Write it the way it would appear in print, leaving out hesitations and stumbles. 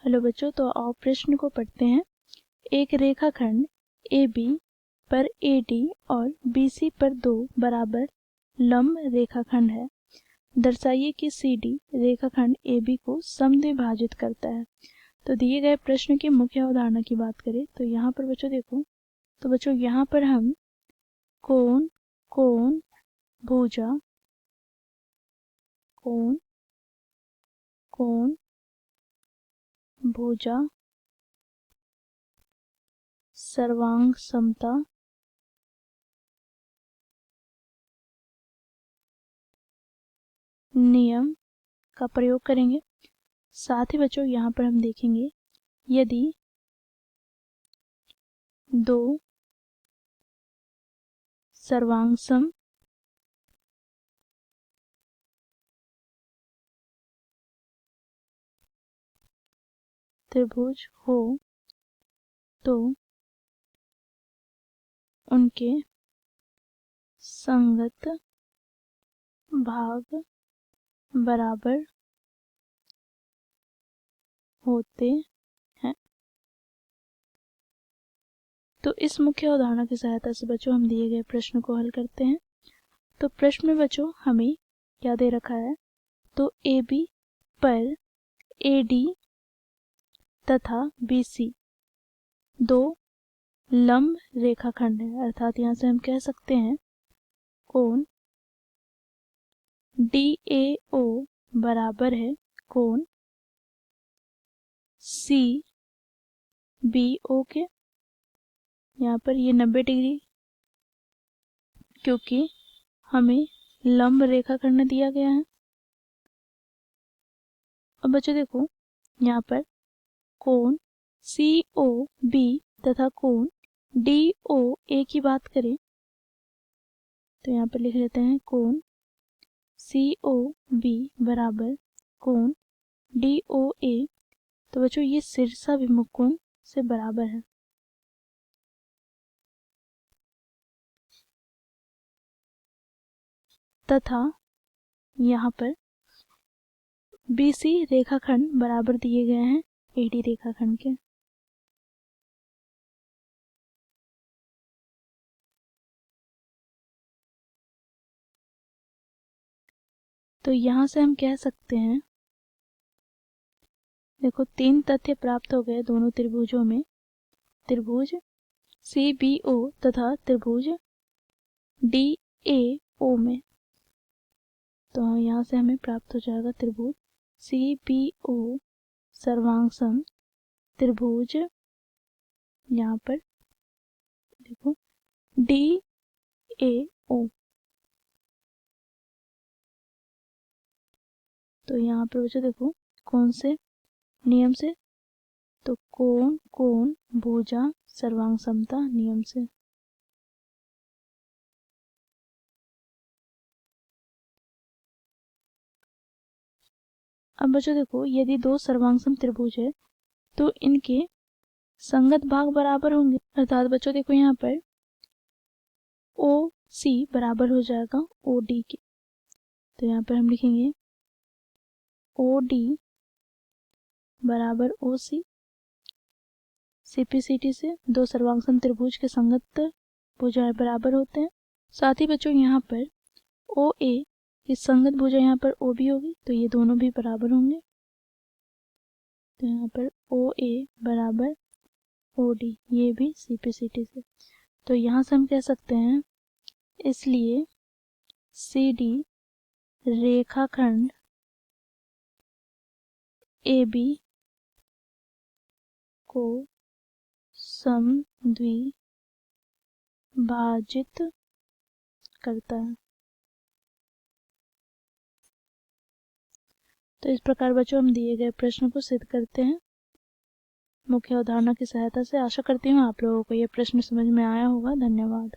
Hello बच्चों, तो आओ प्रश्न को पढ़ते हैं। एक रेखाखंड AB पर AD और BC पर दो बराबर लंब रेखाखंड है। दर्शाइए कि CD रेखाखंड AB को समद्विभाजित करता है। तो दिए गए प्रश्न की मुख्य अवधारणा की बात करें तो यहाँ पर बच्चों देखो, तो बच्चों यहाँ पर हम कोण, कोण, भुजा, कोण, कोण, भुजा, सर्वांग समता, नियम का प्रयोग करेंगे। साथ ही बच्चों यहाँ पर हम देखेंगे यदि दो सर्वांगसम त्रिभुज हो तो उनके संगत भाग बराबर होते हैं। तो इस मुख्य अवधारणा की सहायता से बच्चों हम दिए गए प्रश्न को हल करते हैं। तो प्रश्न में बच्चों हमें क्या दे रखा है, तो AB पर AD तथा BC दो लंब रेखाखंड है, अर्थात यहाँ से हम कह सकते हैं कोण DAO बराबर है कोण CBO के। यहाँ पर ये 90 डिग्री, क्योंकि हमें लंब रेखाखंड दिया गया है। अब बच्चों देखो यहाँ पर कोण COB तथा कोण DOA की बात करें तो यहाँ पर लिख लेते हैं कोण COB बराबर कोण DOA। तो बच्चों ये शीर्षाभिमुख कोण से बराबर है। तथा यहाँ पर BC रेखाखंड बराबर दिए गए हैं AD रेखाखंड के। तो यहाँ से हम कह सकते हैं, देखो 3 तथ्य प्राप्त हो गए दोनों त्रिभुजों में, त्रिभुज CBO तथा त्रिभुज DAO में। तो यहाँ से हमें प्राप्त हो जाएगा त्रिभुज CBO सर्वांगसम त्रिभुज, यहाँ पर देखो DAO। तो यहाँ पर बच्चों देखो कौन से नियम से, तो कोण, कोण, भुजा, सर्वांग समता नियम से। अब बच्चों देखो यदि दो सर्वांगसम त्रिभुज है तो इनके संगत भाग बराबर होंगे, अर्थात बच्चों देखो यहाँ पर OC बराबर हो जाएगा OD के। तो यहाँ पर हम लिखेंगे OD बराबर OC। CPCT से दो सर्वांगसम त्रिभुज के संगत भुजाएं बराबर होते हैं। साथ ही बच्चों यहाँ पर OA की संगत भुजा यहाँ पर OB होगी, तो ये दोनों भी बराबर होंगे। तो यहाँ पर OA बराबर OD, ये भी CPCT से। तो यहाँ से हम कह सकते हैं इसलिए CD रेखाखंड AB को समद्विभाजित करता है। तो इस प्रकार बच्चों हम दिए गए प्रश्न को सिद्ध करते हैं मुख्य अवधारणा की सहायता से। आशा करती हूँ आप लोगों को यह प्रश्न समझ में आया होगा। धन्यवाद।